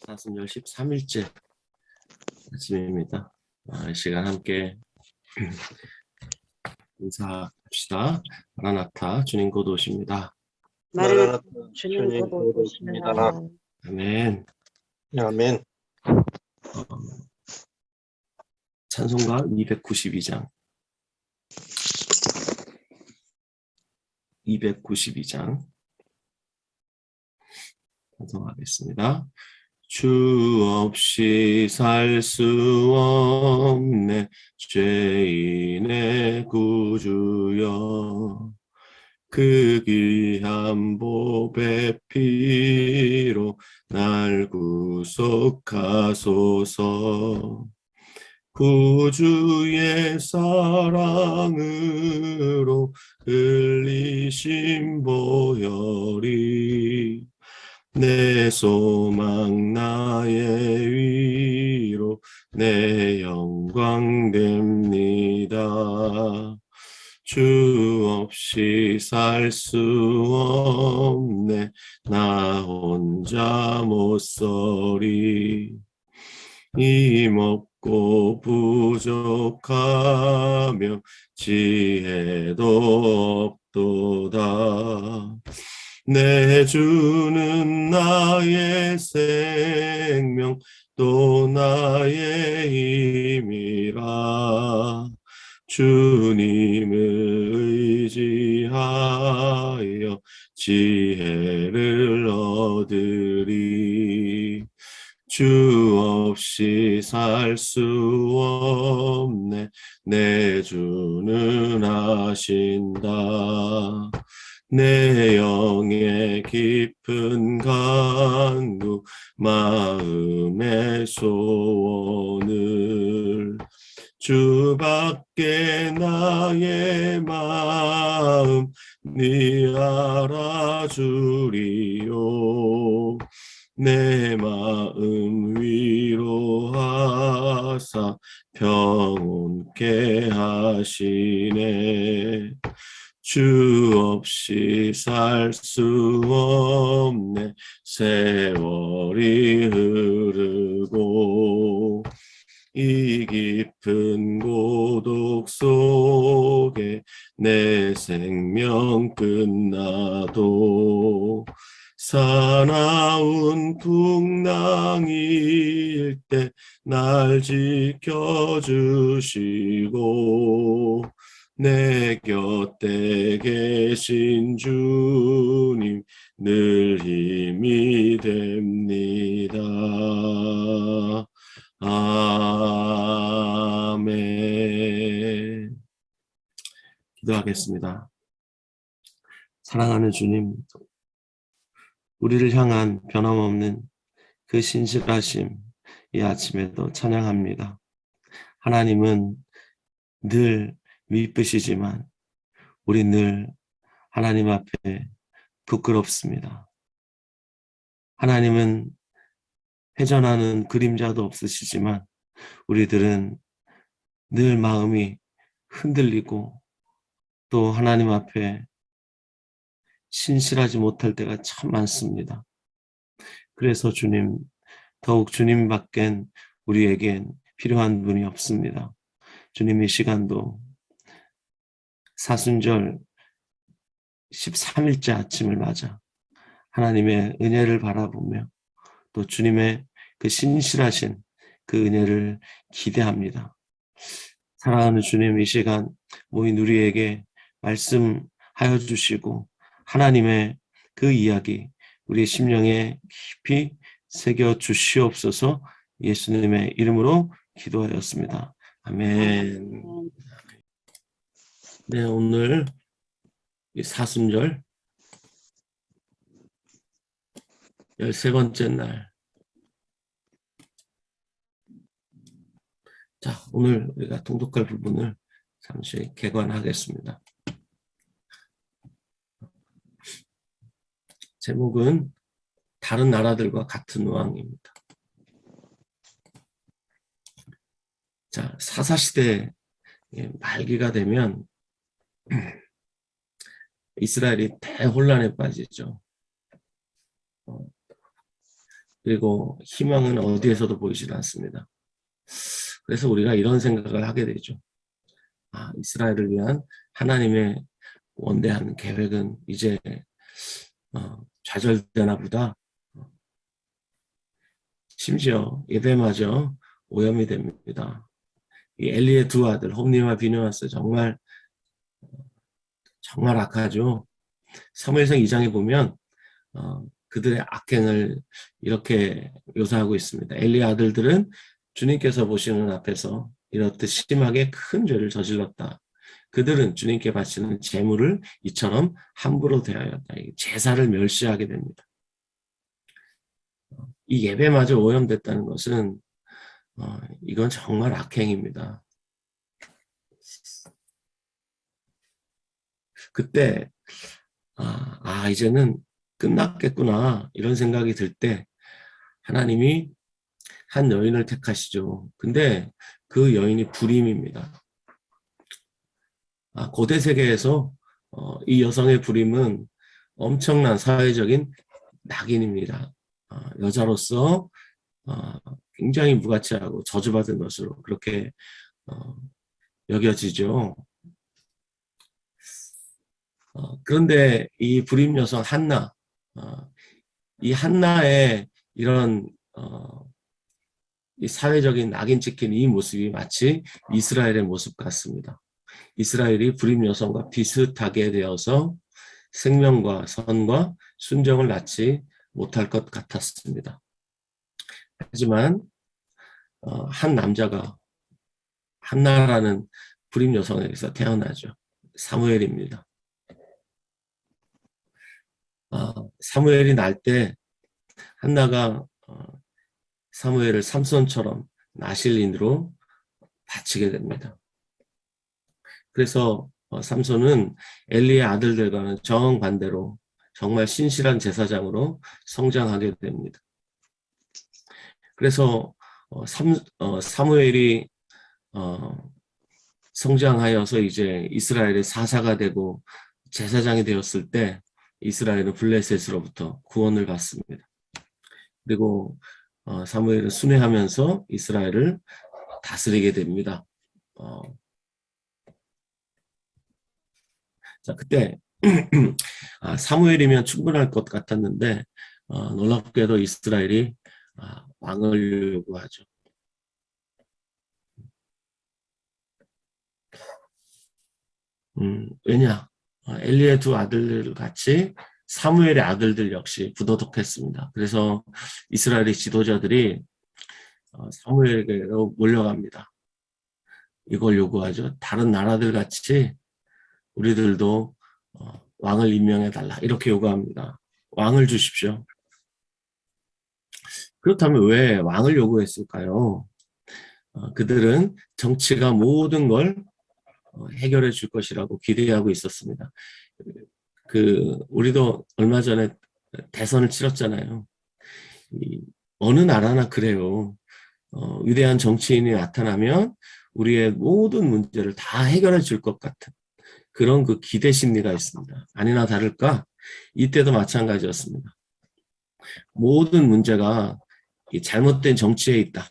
사순절 13일째 아침입니다. 이 시간 함께 인사합시다. 마라나타 주님 곧 오십니다. 마라나타 주님 곧 오십니다. 아멘. 아멘. 찬송가 292장 292장 찬송하겠습니다. 주 없이 살 수 없네 죄인의 구주여, 그 귀한 보배 피로 날 구속하소서. 구주의 사랑으로 흘리신 보혈이 내 소망 나의 위로 내 영광 됩니다. 주 없이 살 수 없네 나 혼자 못 서리. 힘없고 부족하며 지혜도 없도다. 내 주는 나의 생명 또 나의 힘이라. 주님을 의지하여 지혜를 얻으리. 주 없이 살 수 없네 내 주는 아신다. 내 영의 깊은 간구 마음의 소원을 주밖에 나의 마음 네 알아주리요. 내 마음 위로하사 평온케 하시네. 주 없이 살 수 없네 세월이 흐르고 이 깊은 고독 속에 내 생명 끝나도 사나운 풍랑일 때 날 지켜주시고 내 곁에 계신 주님 늘 힘이 됩니다. 아멘. 기도하겠습니다. 사랑하는 주님, 우리를 향한 변함없는 그 신실하심 이 아침에도 찬양합니다. 하나님은 늘 미쁘시지만 우리 늘 하나님 앞에 부끄럽습니다. 하나님은 회전하는 그림자도 없으시지만 우리들은 늘 마음이 흔들리고 또 하나님 앞에 신실하지 못할 때가 참 많습니다. 그래서 주님, 더욱 주님밖엔 우리에겐 필요한 분이 없습니다. 주님, 이 시간도 사순절 13일째 아침을 맞아 하나님의 은혜를 바라보며 또 주님의 그 신실하신 그 은혜를 기대합니다. 사랑하는 주님, 이 시간 모인 우리에게 말씀하여 주시고 하나님의 그 이야기 우리의 심령에 깊이 새겨 주시옵소서. 예수님의 이름으로 기도하였습니다. 아멘. 네, 오늘 사순절 13번째 날. 자, 오늘 우리가 통독할 부분을 잠시 개관하겠습니다. 제목은 다른 나라들과 같은 왕입니다. 자, 사사시대 말기가 되면 이스라엘이 대혼란에 빠지죠. 그리고 희망은 어디에서도 보이질 않습니다. 그래서 우리가 이런 생각을 하게 되죠. 이스라엘을 위한 하나님의 원대한 계획은 이제 좌절되나 보다. 심지어 예배마저 오염이 됩니다. 이 엘리의 두 아들 홈니와 비느하스 정말 악하죠. 사무엘상 2장에 보면 그들의 악행을 이렇게 묘사하고 있습니다. 엘리의 아들들은 주님께서 보시는 앞에서 이렇듯 심하게 큰 죄를 저질렀다. 그들은 주님께 바치는 제물을 이처럼 함부로 대하였다. 제사를 멸시하게 됩니다. 이 예배마저 오염됐다는 것은 이건 정말 악행입니다. 그때 이제는 끝났겠구나 이런 생각이 들 때 하나님이 한 여인을 택하시죠. 근데 그 여인이 불임입니다. 고대 세계에서 이 여성의 불임은 엄청난 사회적인 낙인입니다. 여자로서 굉장히 무가치하고 저주받은 것으로 그렇게 여겨지죠. 그런데 이 불임 여성 한나, 이 한나의 이런 이 사회적인 낙인 찍힌 이 모습이 마치 이스라엘의 모습 같습니다. 이스라엘이 불임 여성과 비슷하게 되어서 생명과 선과 순정을 낳지 못할 것 같았습니다. 하지만 한 남자가 한나라는 불임 여성에게서 태어나죠. 사무엘입니다. 사무엘이 날 때 한나가 사무엘을 삼손처럼 나실인으로 바치게 됩니다. 그래서 삼손은 엘리의 아들들과는 정반대로 정말 신실한 제사장으로 성장하게 됩니다. 그래서 사무엘이 성장하여서 이제 이스라엘의 사사가 되고 제사장이 되었을 때 이스라엘은 블레셋으로부터 구원을 받습니다. 그리고 사무엘은 순회하면서 이스라엘을 다스리게 됩니다. 자, 그때 사무엘이면 충분할 것 같았는데 놀랍게도 이스라엘이 왕을 요구하죠. 왜냐? 엘리의 두 아들들 같이 사무엘의 아들들 역시 부도덕했습니다. 그래서 이스라엘의 지도자들이 사무엘에게로 몰려갑니다. 이걸 요구하죠. 다른 나라들 같이 우리들도 왕을 임명해달라 이렇게 요구합니다. 왕을 주십시오. 그렇다면 왜 왕을 요구했을까요? 그들은 정치가 모든 걸 해결해 줄 것이라고 기대하고 있었습니다. 우리도 얼마 전에 대선을 치렀잖아요. 어느 나라나 그래요. 위대한 정치인이 나타나면 우리의 모든 문제를 다 해결해 줄 것 같은 그런 그 기대 심리가 있습니다. 아니나 다를까 이때도 마찬가지였습니다. 모든 문제가 이 잘못된 정치에 있다.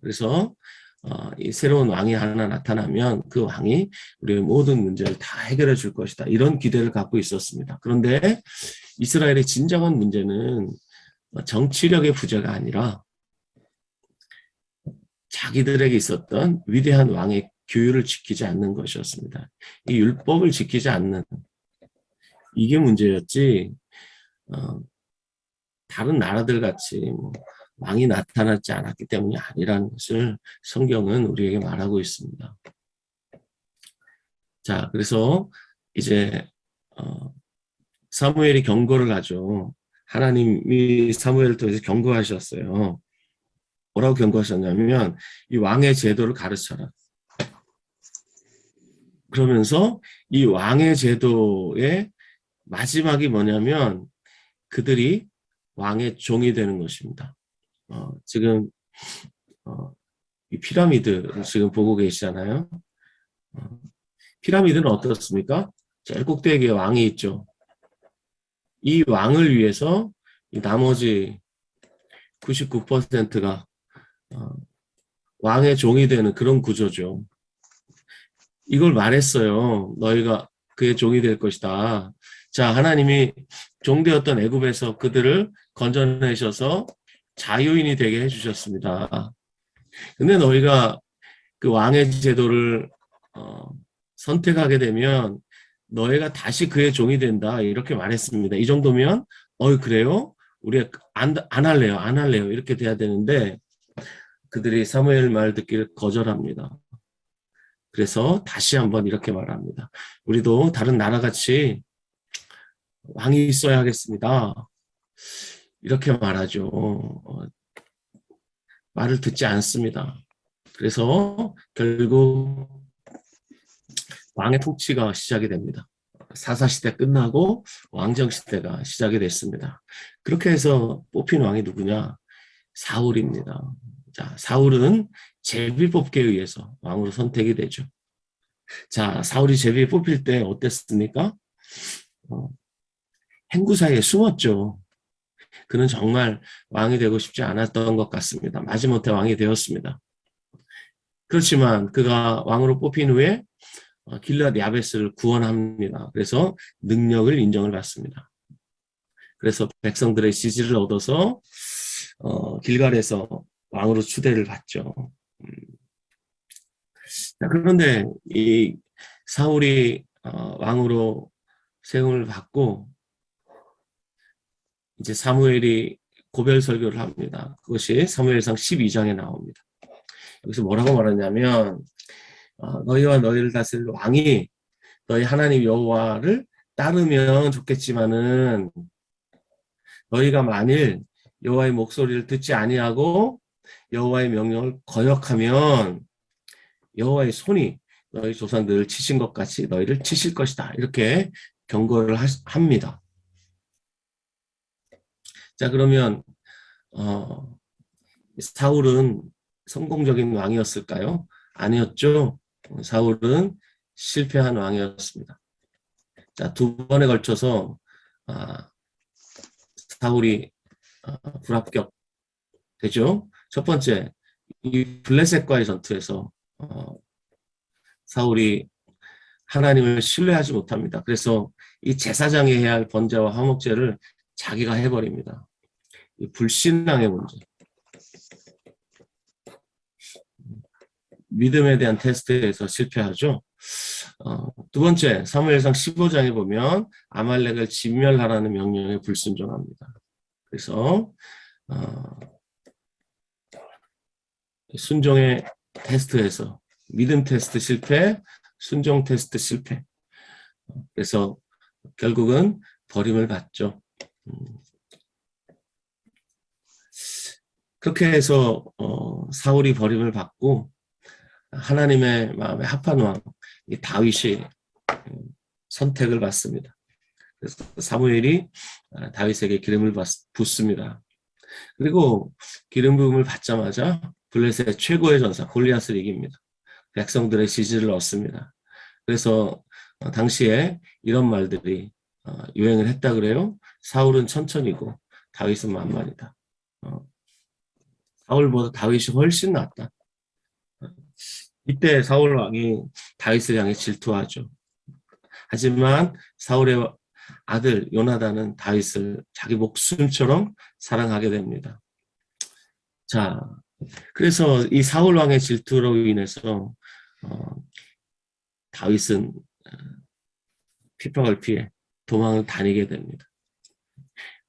그래서 이 새로운 왕이 하나 나타나면 그 왕이 우리의 모든 문제를 다 해결해 줄 것이다. 이런 기대를 갖고 있었습니다. 그런데 이스라엘의 진정한 문제는 정치력의 부재가 아니라 자기들에게 있었던 위대한 왕의 규율을 지키지 않는 것이었습니다. 이 율법을 지키지 않는 이게 문제였지 다른 나라들 같이 왕이 나타나지 않았기 때문이 아니라는 것을 성경은 우리에게 말하고 있습니다. 자, 그래서 이제 사무엘이 경고를 하죠. 하나님이 사무엘을 통해서 경고하셨어요. 뭐라고 경고하셨냐면 이 왕의 제도를 가르쳐라. 그러면서 이 왕의 제도의 마지막이 뭐냐면 그들이 왕의 종이 되는 것입니다. 지금 이 피라미드를 지금 보고 계시잖아요. 피라미드는 어떻습니까? 제일 꼭대기에 왕이 있죠. 이 왕을 위해서 이 나머지 99%가 왕의 종이 되는 그런 구조죠. 이걸 말했어요. 너희가 그의 종이 될 것이다. 자, 하나님이 종되었던 애굽에서 그들을 건져내셔서 자유인이 되게 해주셨습니다. 근데 너희가 그 왕의 제도를 선택하게 되면 너희가 다시 그의 종이 된다. 이렇게 말했습니다. 이 정도면 그래요? 우리 안 할래요. 안 할래요. 이렇게 돼야 되는데 그들이 사무엘 말 듣기를 거절합니다. 그래서 다시 한번 이렇게 말합니다. 우리도 다른 나라같이 왕이 있어야 하겠습니다. 이렇게 말하죠. 말을 듣지 않습니다. 그래서 결국 왕의 통치가 시작이 됩니다. 사사시대 끝나고 왕정시대가 시작이 됐습니다. 그렇게 해서 뽑힌 왕이 누구냐? 사울입니다. 자, 사울은 제비뽑기에 의해서 왕으로 선택이 되죠. 자, 사울이 제비 뽑힐 때 어땠습니까? 행구 사이에 숨었죠. 그는 정말 왕이 되고 싶지 않았던 것 같습니다. 마지못해 왕이 되었습니다. 그렇지만 그가 왕으로 뽑힌 후에 길앗 야베스를 구원합니다. 그래서 능력을 인정을 받습니다. 그래서 백성들의 지지를 얻어서 길갈에서 왕으로 추대를 받죠. 그런데 이 사울이 왕으로 세움을 받고 이제 사무엘이 고별 설교를 합니다. 그것이 사무엘상 12장에 나옵니다. 여기서 뭐라고 말하냐면 너희와 너희를 다스릴 왕이 너희 하나님 여호와를 따르면 좋겠지만은 너희가 만일 여호와의 목소리를 듣지 아니하고 여호와의 명령을 거역하면 여호와의 손이 너희 조상들을 치신 것 같이 너희를 치실 것이다. 이렇게 경고를 합니다. 자, 그러면 사울은 성공적인 왕이었을까요? 아니었죠. 사울은 실패한 왕이었습니다. 자, 두 번에 걸쳐서 사울이 불합격 되죠. 첫 번째, 이 블레셋과의 전투에서 사울이 하나님을 신뢰하지 못합니다. 그래서 이 제사장이 해야 할 번제와 화목제를 자기가 해버립니다. 이 불신앙의 문제. 믿음에 대한 테스트에서 실패하죠. 두 번째, 사무엘상 15장에 보면 아말렉을 진멸하라는 명령에 불순종합니다. 그래서 순종의 테스트에서 믿음 테스트 실패, 순종 테스트 실패. 그래서 결국은 버림을 받죠. 그렇게 해서 사울이 버림을 받고 하나님의 마음에 합한 왕 다윗이 선택을 받습니다. 그래서 사무엘이 다윗에게 기름을 붓습니다. 그리고 기름 부음을 받자마자 블레셋 최고의 전사 골리앗을 이깁니다. 백성들의 지지를 얻습니다. 그래서 당시에 이런 말들이 유행을 했다 그래요. 사울은 천천히고 다윗은 만만이다. 사울보다 다윗이 훨씬 낫다. 이때 사울 왕이 다윗을 향해 질투하죠. 하지만 사울의 아들 요나단은 다윗을 자기 목숨처럼 사랑하게 됩니다. 자, 그래서 이 사울 왕의 질투로 인해서 다윗은 핍박을 피해 도망을 다니게 됩니다.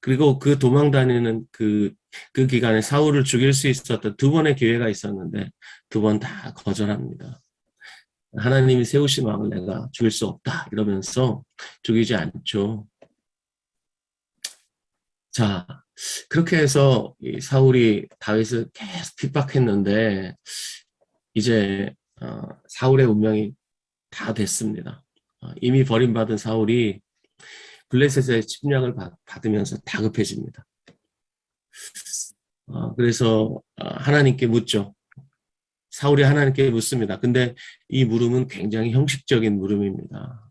그리고 그 도망 다니는 그 기간에 사울을 죽일 수 있었던 두 번의 기회가 있었는데 두 번 다 거절합니다. 하나님이 세우신 왕을 내가 죽일 수 없다 이러면서 죽이지 않죠. 자, 그렇게 해서 이 사울이 다윗을 계속 핍박했는데 이제 사울의 운명이 다 됐습니다. 이미 버림받은 사울이 블레셋의 침략을 받으면서 다급해집니다. 그래서 하나님께 묻죠. 사울이 하나님께 묻습니다. 근데 이 물음은 굉장히 형식적인 물음입니다.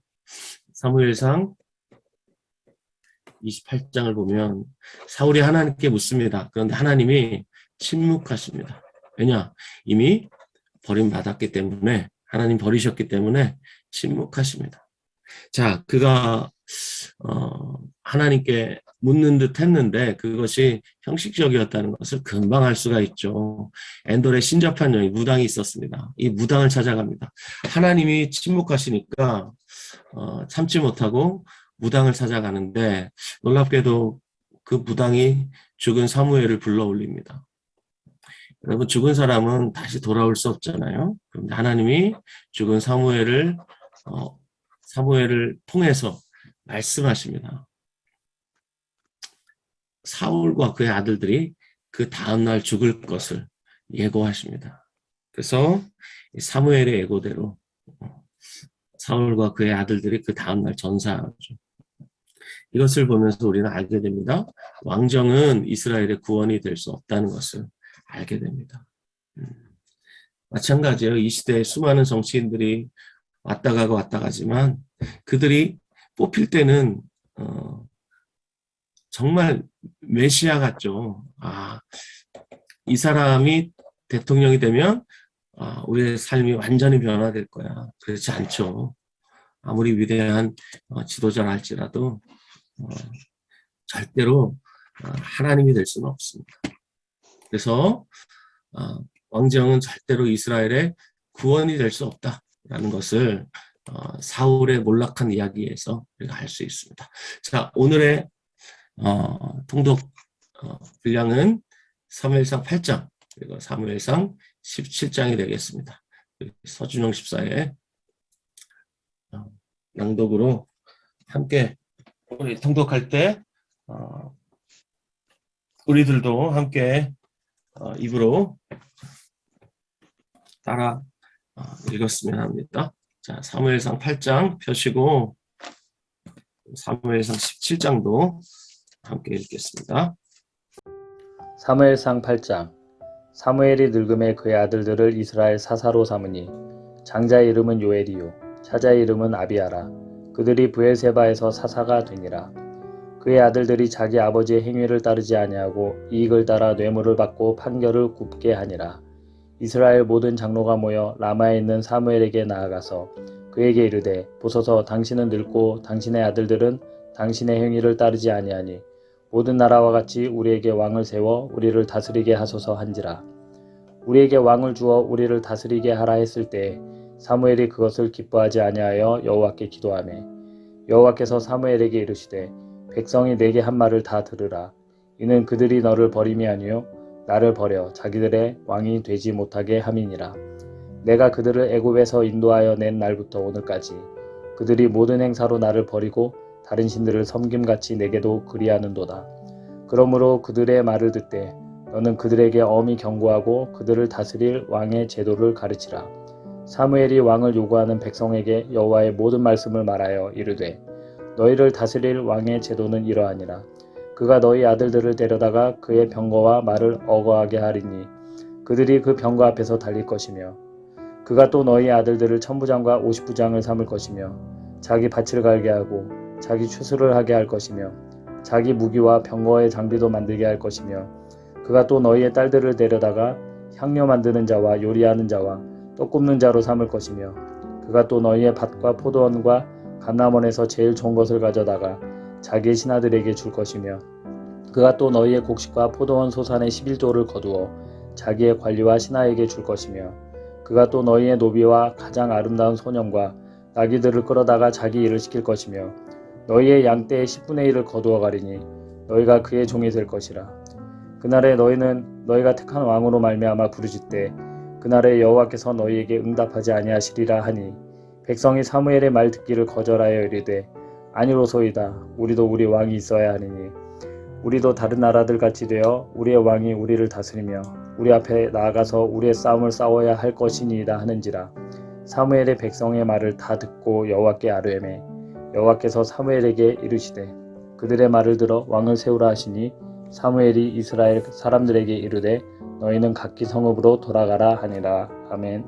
사무엘상 28장을 보면 사울이 하나님께 묻습니다. 그런데 하나님이 침묵하십니다. 왜냐? 이미 버림받았기 때문에, 하나님 버리셨기 때문에 침묵하십니다. 자, 그가 하나님께 묻는 듯 했는데 그것이 형식적이었다는 것을 금방 알 수가 있죠. 엔돌에 신접한 여인 무당이 있었습니다. 이 무당을 찾아갑니다. 하나님이 침묵하시니까 참지 못하고 무당을 찾아가는데 놀랍게도 그 무당이 죽은 사무엘을 불러 올립니다. 여러분, 죽은 사람은 다시 돌아올 수 없잖아요. 그런데 하나님이 죽은 사무엘을 통해서 말씀하십니다. 사울과 그의 아들들이 그 다음날 죽을 것을 예고하십니다. 그래서 사무엘의 예고대로 사울과 그의 아들들이 그 다음날 전사하죠. 이것을 보면서 우리는 알게 됩니다. 왕정은 이스라엘의 구원이 될 수 없다는 것을 알게 됩니다. 마찬가지예요. 이 시대에 수많은 정치인들이 왔다 가고 왔다 가지만 그들이 뽑힐 때는 정말 메시아 같죠. 이 사람이 대통령이 되면 우리의 삶이 완전히 변화될 거야. 그렇지 않죠. 아무리 위대한 지도자라 할지라도 절대로 하나님이 될 수는 없습니다. 그래서 왕정은 절대로 이스라엘의 구원이 될 수 없다라는 것을 사울의 몰락한 이야기에서 우리가 알 수 있습니다. 자, 오늘의 통독 분량은 사무엘상 8장 그리고 사무엘상 17장이 되겠습니다. 서준영 집사의 낭독으로 함께 우리 통독할 때 우리들도 함께 입으로 따라 읽었으면 합니다. 자, 사무엘상 8장 펴시고 사무엘상 17장도 함께 읽겠습니다. 사무엘상 8장. 사무엘이 늙음에 그의 아들들을 이스라엘 사사로 삼으니 장자의 이름은 요엘이요 차자의 이름은 아비아라. 그들이 브엘세바에서 사사가 되니라. 그의 아들들이 자기 아버지의 행위를 따르지 아니하고 이익을 따라 뇌물을 받고 판결을 굽게 하니라. 이스라엘 모든 장로가 모여 라마에 있는 사무엘에게 나아가서 그에게 이르되 보소서 당신은 늙고 당신의 아들들은 당신의 행위를 따르지 아니하니 모든 나라와 같이 우리에게 왕을 세워 우리를 다스리게 하소서 한지라. 우리에게 왕을 주어 우리를 다스리게 하라 했을 때 사무엘이 그것을 기뻐하지 아니하여 여호와께 기도하매 여호와께서 사무엘에게 이르시되 백성이 내게 한 말을 다 들으라. 이는 그들이 너를 버림이 아니요 나를 버려 자기들의 왕이 되지 못하게 함이니라. 내가 그들을 애굽에서 인도하여 낸 날부터 오늘까지 그들이 모든 행사로 나를 버리고 다른 신들을 섬김같이 내게도 그리하는도다. 그러므로 그들의 말을 듣되 너는 그들에게 엄히 경고하고 그들을 다스릴 왕의 제도를 가르치라. 사무엘이 왕을 요구하는 백성에게 여호와의 모든 말씀을 말하여 이르되 너희를 다스릴 왕의 제도는 이러하니라. 그가 너희 아들들을 데려다가 그의 병거와 말을 어거하게 하리니 그들이 그 병거 앞에서 달릴 것이며 그가 또 너희 아들들을 천부장과 50부장을 삼을 것이며 자기 밭을 갈게 하고 자기 추수를 하게 할 것이며 자기 무기와 병거의 장비도 만들게 할 것이며 그가 또 너희의 딸들을 데려다가 향료 만드는 자와 요리하는 자와 떡 굽는 자로 삼을 것이며 그가 또 너희의 밭과 포도원과 감람원에서 제일 좋은 것을 가져다가 자기의 신하들에게 줄 것이며 그가 또 너희의 곡식과 포도원 소산의 11조를 거두어 자기의 관리와 신하에게 줄 것이며 그가 또 너희의 노비와 가장 아름다운 소년과 나귀들을 끌어다가 자기 일을 시킬 것이며 너희의 양떼의 10분의 1을 거두어 가리니 너희가 그의 종이 될 것이라. 그날에 너희는 너희가 택한 왕으로 말미암아 부르짖되 그날에 여호와께서 너희에게 응답하지 아니하시리라 하니 백성이 사무엘의 말 듣기를 거절하여 이르되 아니로소이다. 우리도 우리 왕이 있어야 하니니 우리도 다른 나라들 같이 되어 우리의 왕이 우리를 다스리며 우리 앞에 나아가서 우리의 싸움을 싸워야 할 것이니이다 하는지라. 사무엘의 백성의 말을 다 듣고 여호와께 아뢰매 여호와께서 사무엘에게 이르시되 그들의 말을 들어 왕을 세우라 하시니 사무엘이 이스라엘 사람들에게 이르되 너희는 각기 성읍으로 돌아가라 하니라. 아멘.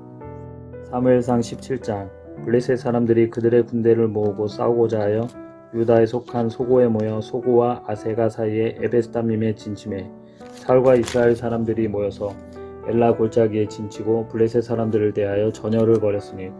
사무엘상 17장. 블레셋 사람들이 그들의 군대를 모으고 싸우고자 하여 유다에 속한 소고에 모여 소고와 아세가 사이에 에베스담림에 진침해 사울과 이스라엘 사람들이 모여서 엘라 골짜기에 진치고 블레셋 사람들을 대하여 전열을 벌였으니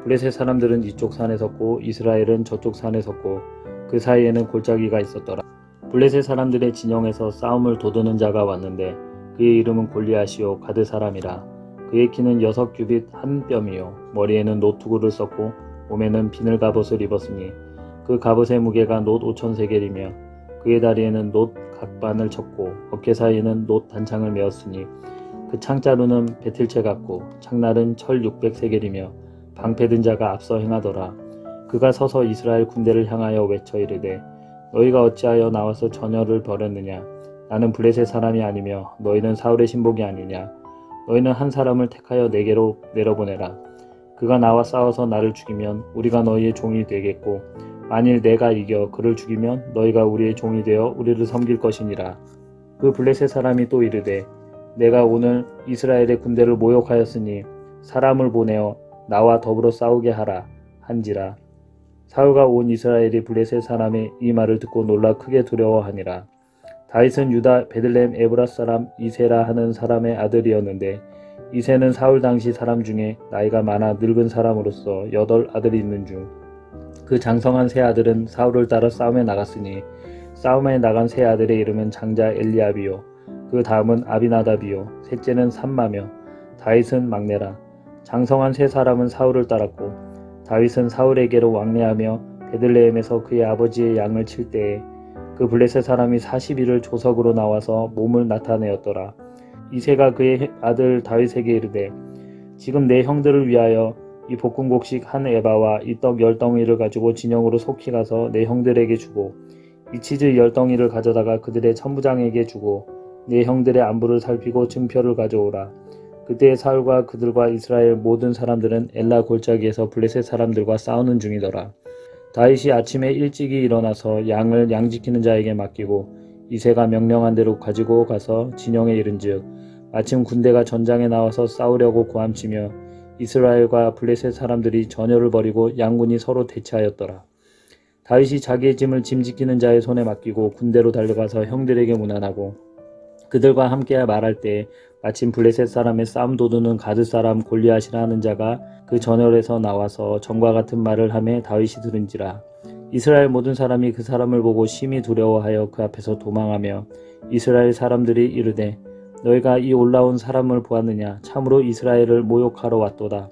블레셋 사람들은 이쪽 산에 섰고 이스라엘은 저쪽 산에 섰고 그 사이에는 골짜기가 있었더라. 블레셋 사람들의 진영에서 싸움을 도두는 자가 왔는데 그의 이름은 골리앗이요 가드 사람이라. 그의 키는 6규빗 한 뼘이요 머리에는 노투구를 썼고 몸에는 비늘 갑옷을 입었으니 그 갑옷의 무게가 놋 5,000세겔이며 그의 다리에는 놋 각반을 쳤고 어깨 사이에는 놋 단창을 메었으니 그 창자루는 배틀채 같고 창날은 철 600세겔이며 방패 든 자가 앞서 행하더라. 그가 서서 이스라엘 군대를 향하여 외쳐 이르되 너희가 어찌하여 나와서 전열을 벌였느냐. 나는 블레셋 사람이 아니며 너희는 사울의 신복이 아니냐. 너희는 한 사람을 택하여 내게로 내려보내라. 그가 나와 싸워서 나를 죽이면 우리가 너희의 종이 되겠고 만일 내가 이겨 그를 죽이면 너희가 우리의 종이 되어 우리를 섬길 것이니라. 그 블레셋 사람이 또 이르되 내가 오늘 이스라엘의 군대를 모욕하였으니 사람을 보내어 나와 더불어 싸우게 하라 한지라. 사울과 온 이스라엘이 블레셋 사람의 이 말을 듣고 놀라 크게 두려워하니라. 다윗은 유다 베들레헴 에브라 사람 이세라 하는 사람의 아들이었는데 이세는 사울 당시 사람 중에 나이가 많아 늙은 사람으로서 8 아들이 있는 중 그 장성한 세 아들은 사울을 따라 싸움에 나갔으니 싸움에 나간 세 아들의 이름은 장자 엘리압이요 그 다음은 아비나답이요 셋째는 삼마며 다윗은 막내라. 장성한 세 사람은 사울을 따랐고 다윗은 사울에게로 왕래하며 베들레헴에서 그의 아버지의 양을 칠 때에 그 블레셋 사람이 40일을 조석으로 나와서 몸을 나타내었더라. 이새가 그의 아들 다윗에게 이르되 지금 내 형들을 위하여 이 볶음곡식 한 에바와 이 떡 10덩이를 가지고 진영으로 속히 가서 내 형들에게 주고 이 치즈 10덩이를 가져다가 그들의 천부장에게 주고 내 형들의 안부를 살피고 증표를 가져오라. 그때 사울과 그들과 이스라엘 모든 사람들은 엘라 골짜기에서 블레셋 사람들과 싸우는 중이더라. 다윗이 아침에 일찍이 일어나서 양을 양지키는 자에게 맡기고 이새가 명령한 대로 가지고 가서 진영에 이른즉 마침 군대가 전장에 나와서 싸우려고 고함치며 이스라엘과 블레셋 사람들이 전열을 벌이고 양군이 서로 대치하였더라. 다윗이 자기의 짐을 짐지키는 자의 손에 맡기고 군대로 달려가서 형들에게 문안하고 그들과 함께 말할 때 마침 블레셋 사람의 싸움 도두는 가드 사람 골리앗이라 하는 자가 그 전열에서 나와서 전과 같은 말을 하매 다윗이 들은지라. 이스라엘 모든 사람이 그 사람을 보고 심히 두려워하여 그 앞에서 도망하며 이스라엘 사람들이 이르되 너희가 이 올라온 사람을 보았느냐. 참으로 이스라엘을 모욕하러 왔도다.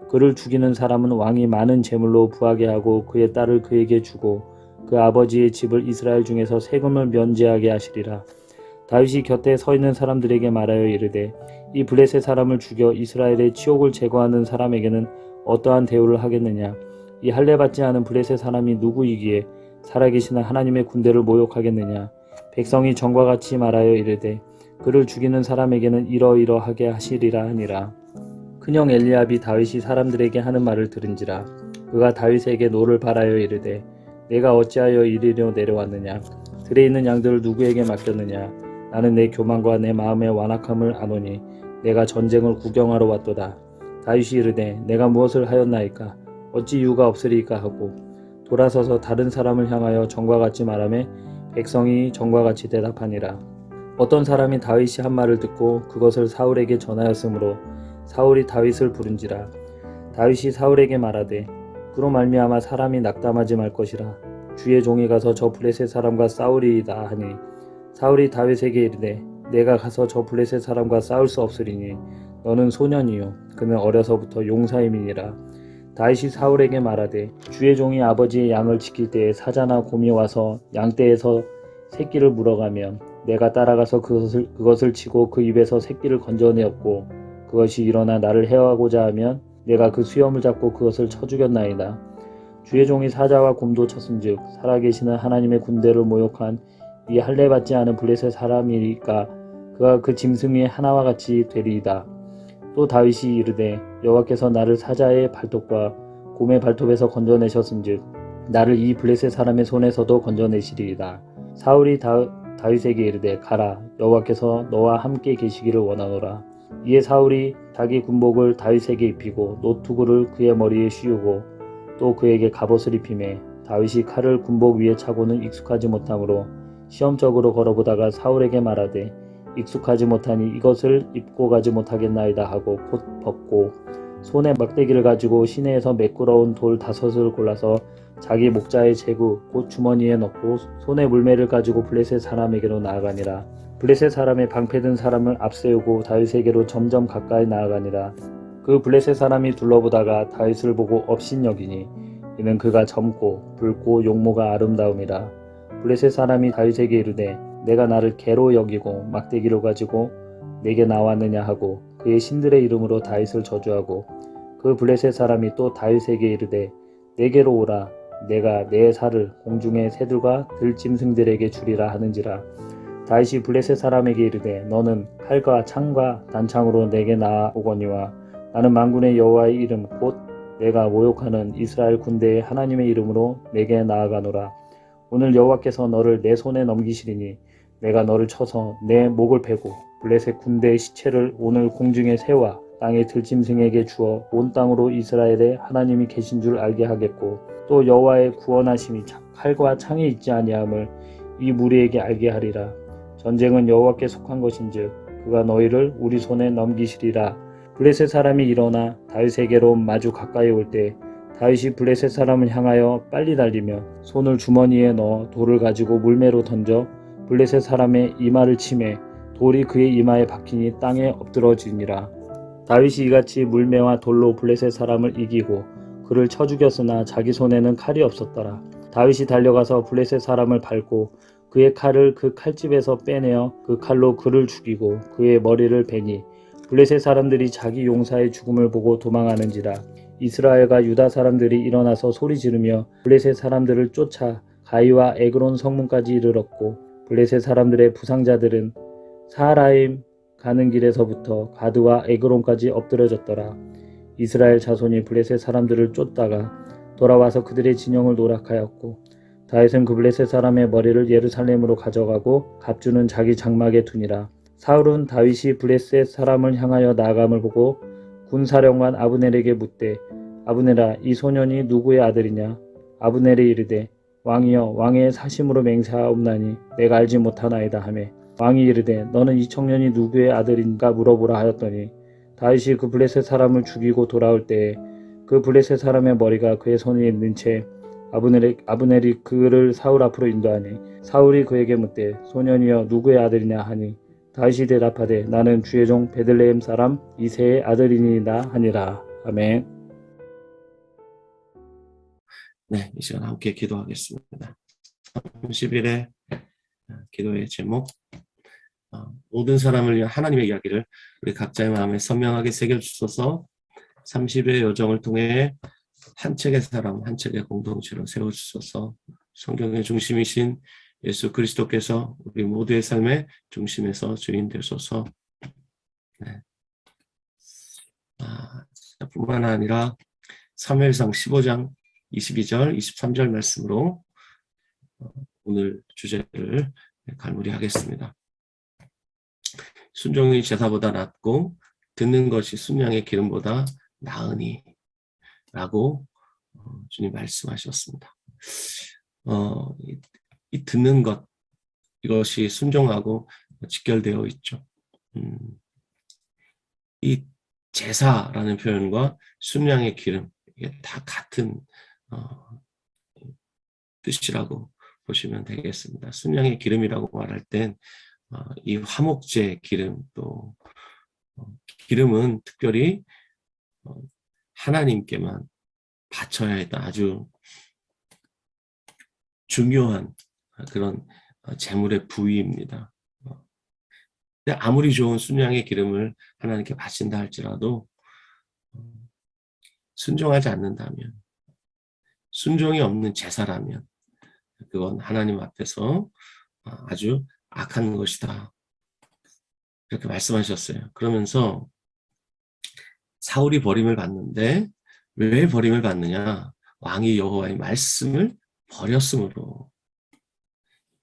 그를 죽이는 사람은 왕이 많은 재물로 부하게 하고 그의 딸을 그에게 주고 그 아버지의 집을 이스라엘 중에서 세금을 면제하게 하시리라. 다윗이 곁에 서 있는 사람들에게 말하여 이르되 이 블레셋 사람을 죽여 이스라엘의 치욕을 제거하는 사람에게는 어떠한 대우를 하겠느냐. 이 할례받지 않은 블레셋 사람이 누구이기에 살아계시는 하나님의 군대를 모욕하겠느냐. 백성이 전과 같이 말하여 이르되 그를 죽이는 사람에게는 이러이러하게 하시리라 하니라. 큰형 엘리압이 다윗이 사람들에게 하는 말을 들은지라. 그가 다윗에게 노를 바라여 이르되 내가 어찌하여 이리로 내려왔느냐. 들에 있는 양들을 누구에게 맡겼느냐. 나는 내 교만과 내 마음의 완악함을 아노니 내가 전쟁을 구경하러 왔도다. 다윗이 이르되 내가 무엇을 하였나이까. 어찌 이유가 없으리까 하고 돌아서서 다른 사람을 향하여 전과 같이 말하며 백성이 전과 같이 대답하니라. 어떤 사람이 다윗이 한 말을 듣고 그것을 사울에게 전하였으므로 사울이 다윗을 부른지라. 다윗이 사울에게 말하되 그로 말미암아 사람이 낙담하지 말 것이라. 주의 종이 가서 저 블레셋 사람과 싸우리이다 하니 사울이 다윗에게 이르되 내가 가서 저 블레셋 사람과 싸울 수 없으리니 너는 소년이요 그는 어려서부터 용사임이니라. 다윗이 사울에게 말하되 주의 종이 아버지의 양을 지킬 때에 사자나 곰이 와서 양떼에서 새끼를 물어가면 내가 따라가서 그것을 치고 그 입에서 새끼를 건져내었고 그것이 일어나 나를 해하고자 하면 내가 그 수염을 잡고 그것을 쳐 죽였나이다. 주의 종이 사자와 곰도 쳤은즉 살아계시는 하나님의 군대를 모욕한 이 할례받지 않은 블레셋 사람이니까 그가 그 짐승의 하나와 같이 되리이다. 또 다윗이 이르되 여호와께서 나를 사자의 발톱과 곰의 발톱에서 건져내셨은즉 나를 이 블레셋 사람의 손에서도 건져내시리이다. 사울이 다윗에게 이르되 가라. 여호와께서 너와 함께 계시기를 원하노라. 이에 사울이 자기 군복을 다윗에게 입히고 노투구를 그의 머리에 씌우고 또 그에게 갑옷을 입히매 다윗이 칼을 군복 위에 차고는 익숙하지 못하므로 시험적으로 걸어보다가 사울에게 말하되 익숙하지 못하니 이것을 입고 가지 못하겠나이다 하고 곧 벗고 손에 막대기를 가지고 시내에서 매끄러운 돌 5을 골라서 자기 목자의 제구 곧 주머니에 넣고 손에 물매를 가지고 블레셋 사람에게로 나아가니라. 블레셋 사람의 방패든 사람을 앞세우고 다윗에게로 점점 가까이 나아가니라. 그 블레셋 사람이 둘러보다가 다윗을 보고 업신여기니 이는 그가 젊고 붉고 용모가 아름다움이라. 블레셋 사람이 다윗에게 이르되 내가 나를 개로 여기고 막대기로 가지고 내게 나왔느냐 하고 그의 신들의 이름으로 다윗을 저주하고 그 블레셋 사람이 또 다윗에게 이르되 내게로 오라 내가 내 살을 공중의 새들과 들짐승들에게 주리라 하는지라. 다윗이 블레셋 사람에게 이르되 너는 칼과 창과 단창으로 내게 나아오거니와 나는 만군의 여호와의 이름 곧 내가 모욕하는 이스라엘 군대의 하나님의 이름으로 내게 나아가노라. 오늘 여호와께서 너를 내 손에 넘기시리니 내가 너를 쳐서 내 목을 베고 블레셋 군대의 시체를 오늘 공중의 새와 땅의 들짐승에게 주어 온 땅으로 이스라엘의 하나님이 계신 줄 알게 하겠고 또 여호와의 구원하심이 칼과 창이 있지 아니함을 이 무리에게 알게 하리라. 전쟁은 여호와께 속한 것인즉 그가 너희를 우리 손에 넘기시리라. 블레셋 사람이 일어나 다윗에게로 마주 가까이 올 때 다윗이 블레셋 사람을 향하여 빨리 달리며 손을 주머니에 넣어 돌을 가지고 물매로 던져 블레셋 사람의 이마를 치매 돌이 그의 이마에 박히니 땅에 엎드러지니라. 다윗이 이같이 물매와 돌로 블레셋 사람을 이기고 그를 쳐 죽였으나 자기 손에는 칼이 없었더라. 다윗이 달려가서 블레셋 사람을 밟고 그의 칼을 그 칼집에서 빼내어 그 칼로 그를 죽이고 그의 머리를 베니 블레셋 사람들이 자기 용사의 죽음을 보고 도망하는지라. 이스라엘과 유다 사람들이 일어나서 소리 지르며 블레셋 사람들을 쫓아 가이와 에그론 성문까지 이르렀고 블레셋 사람들의 부상자들은 사하라임 가는 길에서부터 가드와 에그론까지 엎드려졌더라. 이스라엘 자손이 블레셋 사람들을 쫓다가 돌아와서 그들의 진영을 노략하였고 다윗은 그 블레셋 사람의 머리를 예루살렘으로 가져가고 갑주는 자기 장막에 두니라. 사울은 다윗이 블레셋 사람을 향하여 나아감을 보고 군사령관 아브넬에게 묻되 아브넬아 이 소년이 누구의 아들이냐. 아브넬이 이르되 왕이여 왕의 사심으로 맹세하옵나니 내가 알지 못하나이다 하매 왕이 이르되 너는 이 청년이 누구의 아들인가 물어보라 하였더니 다윗이 그 블레셋 사람을 죽이고 돌아올 때에 그 블레셋 사람의 머리가 그의 손에 있는 채 아브넬이 그를 사울 앞으로 인도하니 사울이 그에게 묻되 소년이여 누구의 아들이냐 하니 다윗이 대답하되 나는 주의 종 베들레헴 사람 이새의 아들이니이다 하니라. 아멘. 네, 이 시간 함께 기도하겠습니다. 30일의 기도의 제목 모든 사람을 위한 하나님의 이야기를 우리 각자의 마음에 선명하게 새겨주셔서 30의 여정을 통해 한 책의 사람, 한 책의 공동체로 세워주셔서 성경의 중심이신 예수 그리스도께서 우리 모두의 삶의 중심에서 주인 되소서. 네. 뿐만 아니라 사무엘상 15장 22절, 23절 말씀으로 오늘 주제를 갈무리하겠습니다. 순종이 제사보다 낫고 듣는 것이 순양의 기름보다 나으니 라고 주님 말씀하셨습니다. 이 듣는 것 이것이 순종하고 직결되어 있죠. 이 제사라는 표현과 순양의 기름 이게 다 같은 뜻이라고 보시면 되겠습니다. 순양의 기름이라고 말할 땐 이 화목제 기름 또 기름은 특별히 하나님께만 바쳐야 했던 아주 중요한 그런 제물의 부위입니다. 근데 아무리 좋은 순양의 기름을 하나님께 바친다 할지라도 순종하지 않는다면 순종이 없는 제사라면 그건 하나님 앞에서 아주 악한 것이다. 이렇게 말씀하셨어요. 그러면서 사울이 버림을 받는데 왜 버림을 받느냐? 왕이 여호와의 말씀을 버렸으므로.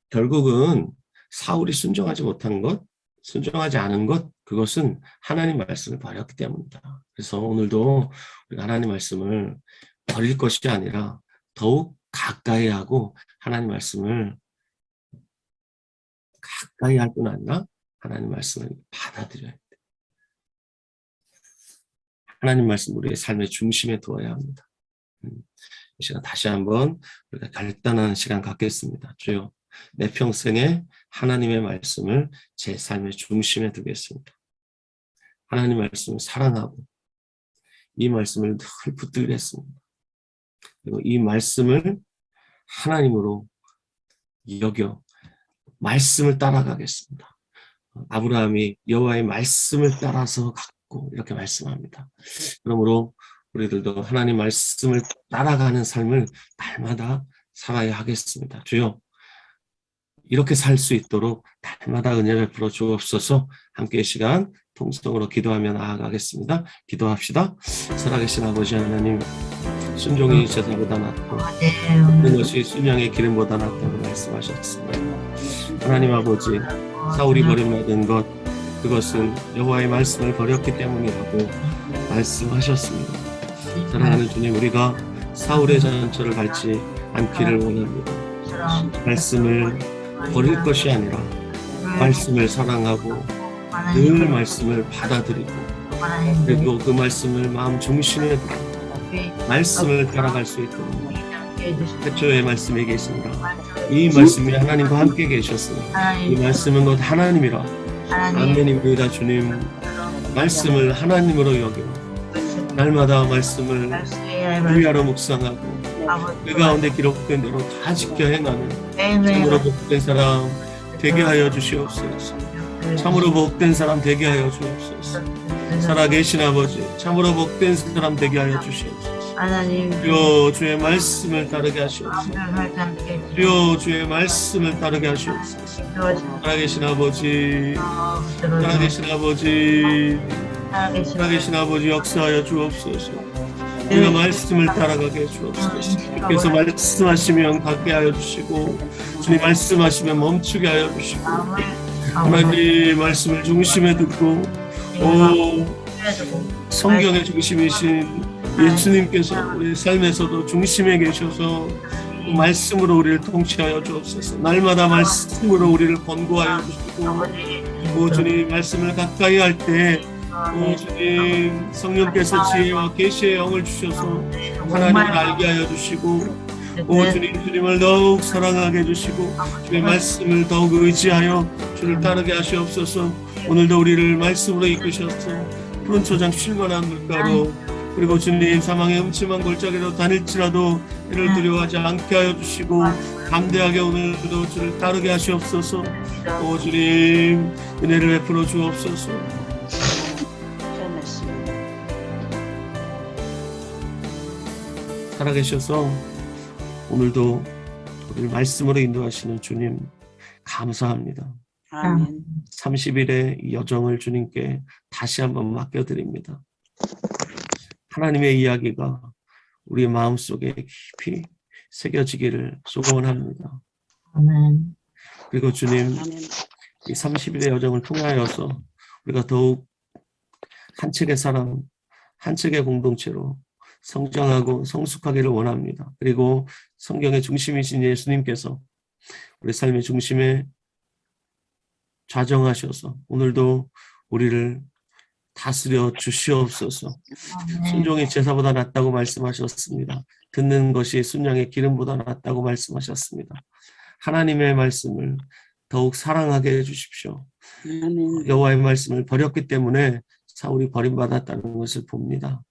결국은 사울이 순종하지 못한 것, 순종하지 않은 것, 그것은 하나님 말씀을 버렸기 때문이다. 그래서 오늘도 우리가 하나님 말씀을 버릴 것이 아니라 더욱 가까이 하고 하나님 말씀을 가까이 할 뿐 아니라 하나님 말씀을 받아들여야 돼. 하나님 말씀 우리의 삶의 중심에 두어야 합니다. 이 시간 다시 한번 우리가 결단하는 시간 갖겠습니다. 주여, 내 평생에 하나님의 말씀을 제 삶의 중심에 두겠습니다. 하나님 말씀을 사랑하고 이 말씀을 늘 붙들겠습니다. 그리고 이 말씀을 하나님으로 여겨 말씀을 따라가겠습니다. 아브라함이 여호와의 말씀을 따라서 갔고 이렇게 말씀합니다. 그러므로 우리들도 하나님 말씀을 따라가는 삶을 날마다 살아야 하겠습니다. 주여, 이렇게 살 수 있도록 날마다 은혜 베풀어 주옵소서. 함께 이 시간 통성으로 기도하며 나아가겠습니다. 기도합시다. 살아계신 아버지 하나님, 순종이 제사보다 낫고 모든 것이 순양의 기름보다 낫다고 말씀하셨습니다. 하나님 아버지, 사울이 버림받은 것, 그것은 여호와의 말씀을 버렸기 때문이라고 말씀하셨습니다. 사랑하는 주님, 우리가 사울의 전철을 밟지 않기를 원합니다. 말씀을 버릴 것이 아니라 말씀을 사랑하고 늘 말씀을 받아들이고 그리고 그 말씀을 마음 중심에 두고 말씀을 따라갈 수 있도록 태초의 말씀에 계십니다. 이 말씀이 하나님과 함께 계셨습니다. 이 말씀은 곧 하나님이라. 아멘입니다. 주님, 말씀을 하나님으로 여기고 날마다 말씀을 주야로 묵상하고 그 가운데 기록된 대로 다 지켜 행하는 참으로 복된 사람 되게 하여 주시옵소서. 참으로 복된 사람 되게 하여 주옵소서. 살아계신 아버지, 참으로 복된 사람 되게 하여 주시옵소서. 주여, 주의 말씀을 따르게 하시옵소서. 주여, 주의 말씀을 따르게 하시옵소서. 살아계신 아버지, 살아계신 아버지, 살아계신 아버지, 역사하여 주옵소서. 우리가 말씀을 따라가게 해주옵소서. 주께서 말씀하시면 가게 하여 주시고 주님 말씀하시면 멈추게 하여 주시고 하나님 말씀을 중심에 두고 성경의 중심이신 예수님께서 우리 삶에서도 중심에 계셔서 말씀으로 우리를 통치하여 주옵소서. 날마다 말씀으로 우리를 권고하여 주시고 주님 말씀을 가까이 할 때 주님 성령께서 지혜와 계시의 영을 주셔서 하나님을 알게 하여 주시고 주님, 주님을 더욱 사랑하게 해주시고 주의 말씀을 더욱 의지하여 주를 따르게 하시옵소서. 오늘도 우리를 말씀으로 이끄셔서 푸른 초장 쉴만한 물가로 그리고 주님 사망의 음침한 골짜기로 다닐지라도 이를 두려워하지 않게 하여 주시고 담대하게 오늘도 주를 따르게 하시옵소서. 주님 은혜를 베풀어 주옵소서. 살아계셔서 오늘도 우리를 말씀으로 인도하시는 주님 감사합니다. 아멘. 30일의 이 여정을 주님께 다시 한번 맡겨드립니다. 하나님의 이야기가 우리의 마음속에 깊이 새겨지기를 소원합니다. 아멘. 그리고 주님, 아멘. 이 30일의 여정을 통하여서 우리가 더욱 한 책의 사람, 한 책의 공동체로 성장하고 성숙하기를 원합니다. 그리고 성경의 중심이신 예수님께서 우리 삶의 중심에 좌정하셔서 오늘도 우리를 다스려 주시옵소서. 순종이 제사보다 낫다고 말씀하셨습니다. 듣는 것이 순양의 기름보다 낫다고 말씀하셨습니다. 하나님의 말씀을 더욱 사랑하게 해주십시오. 아멘. 여호와의 말씀을 버렸기 때문에 사울이 버림받았다는 것을 봅니다.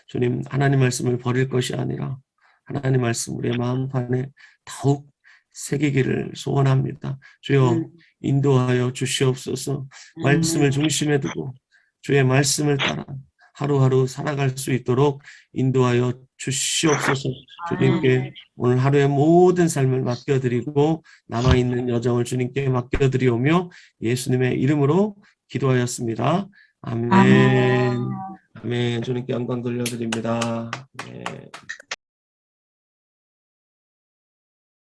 주님, 하나님 말씀을 버릴 것이 아니라 하나님 말씀 우리의 마음판에 더욱 새기기를 소원합니다. 주여 인도하여 주시옵소서. 말씀을 중심에 두고 주의 말씀을 따라 하루하루 살아갈 수 있도록 인도하여 주시옵소서. 주님께 오늘 하루의 모든 삶을 맡겨드리고 남아있는 여정을 주님께 맡겨드리오며 예수님의 이름으로 기도하였습니다. 아멘. 아멘. 주님께 영광 돌려드립니다. 네.